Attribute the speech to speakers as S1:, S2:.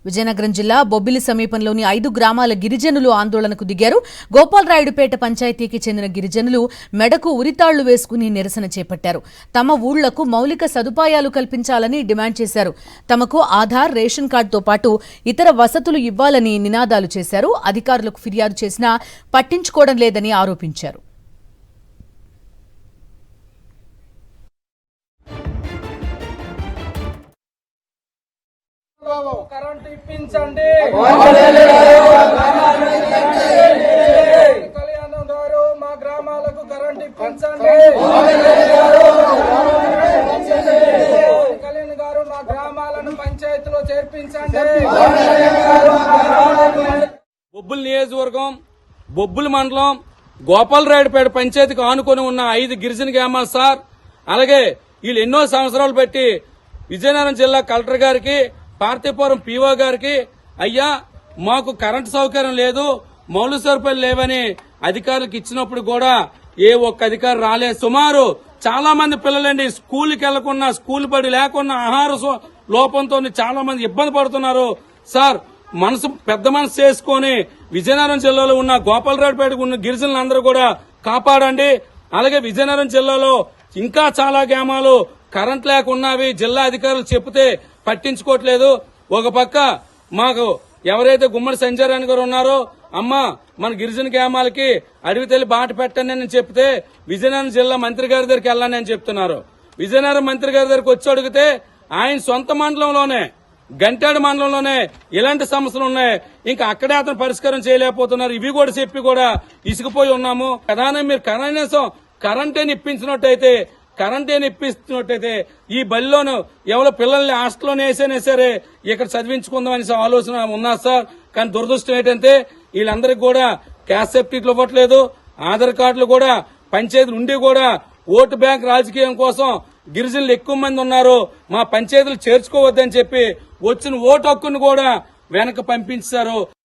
S1: విజయనగరం జిల్లా బొబ్బిలి సమీపంలోని 5 గ్రామాల గిరిజనులు ఆందోళనకు దిగారు. గోపాలరాయుడుపేట పంచాయతీకి చెందిన గిరిజనులు మెడకు ఉరితాళ్లు వేసుకుని నిరసన చేపట్టారు. తమ ఊళ్లకు మౌలిక సదుపాయాలు కల్పించాలని డిమాండ్ చేశారు. తమకు ఆధార్, రేషన్ కార్డుతో పాటు ఇతర వసతులు ఇవ్వాలని నినాదాలు చేశారు. అధికారులకు ఫిర్యాదు చేసినా పట్టించుకోవడం లేదని ఆరోపించారు.
S2: కరెంట్ ఇప్పించండి, కళ్యాణం గారు మా గ్రామాలకు కరెంట్ ఇప్పించండి, కళ్యాణ్ గారు మా గ్రామాలను పంచాయతీలో చేర్పించండి. బొబ్బుల నియోజకవర్గం, బొబ్బుల మండలం, గోపాలరాయుడుపేట పంచాయతీకి ఆనుకొని ఉన్న 5 గిరిజన గ్రామాలు సార్. అలాగే వీళ్ళు ఎన్నో సంవత్సరాలు పెట్టి విజయనగరం జిల్లా కలెక్టర్ గారికి, పార్తీపురం పీఓ గారికి అయ్యా మాకు కరెంటు సౌకర్యం లేదు, మౌలిక సదుపాయాలు లేవని అధికారులకు ఇచ్చినప్పుడు కూడా ఏ ఒక్క అధికారి రాలేదు. సుమారు చాలా మంది పిల్లలండి స్కూల్కి వెళ్లకుండా, స్కూల్ బడి లేకుండా, ఆహార లోపంతో చాలా మంది ఇబ్బంది పడుతున్నారు సార్. పెద్ద మనసు చేసుకుని విజయనగరం జిల్లాలో ఉన్న గోపాలరాయుడుపేటకు ఉన్న గిరిజనులందరూ కూడా కాపాడండి. అలాగే విజయనగరం జిల్లాలో ఇంకా చాలా గ్రామాలు కరెంట్ లేకున్నవి. జిల్లా అధికారులు చెప్తే పట్టించుకోవట్లేదు. ఒక పక్క మాకు ఎవరైతే గుమ్మడి సంజయరాణి గారు ఉన్నారో, అమ్మ మన గిరిజన గ్రామాలకి అడవి తల్లి బాట పెట్టండి అని చెప్తే విజయనగరం జిల్లా మంత్రి గారి దగ్గరికి వెళ్ళండి అని చెప్తున్నారు. విజయనగరం మంత్రి గారి దగ్గరికి వచ్చి అడిగితే ఆయన సొంత మండలంలోనే, గంటాడు మండలంలోనే ఇలాంటి సమస్యలు ఉన్నాయి, ఇంకా అక్కడే అతను పరిష్కారం చేయలేకపోతున్నారు. ఇవి కూడా చెప్పి కూడా ఇసుకుపోయి ఉన్నాము. ప్రధానం మీరు కనీసం కరెంటేని ఇప్పిస్తున్నట్టయితే ఈ బలిలోను ఎవరో పిల్లల్ని హాస్టల్లోనే వేసైనా సరే ఇక్కడ చదివించుకుందాం అనే ఆలోచన ఉన్నారు సార్. కానీ దురదృష్టం ఏంటంటే వీళ్ళందరికీ కూడా క్యాస్ట్ సర్టిఫికెట్లు ఇవ్వట్లేదు, ఆధార్ కార్డులు కూడా పంచాయతీలు ఉండి కూడా ఓటు బ్యాంక్ రాజకీయం కోసం గిరిజనులు ఎక్కువ మంది ఉన్నారు, మా పంచాయతీలు చేర్చుకోవద్దని చెప్పి వచ్చిన ఓటు హక్కును కూడా వెనక పంపించారు.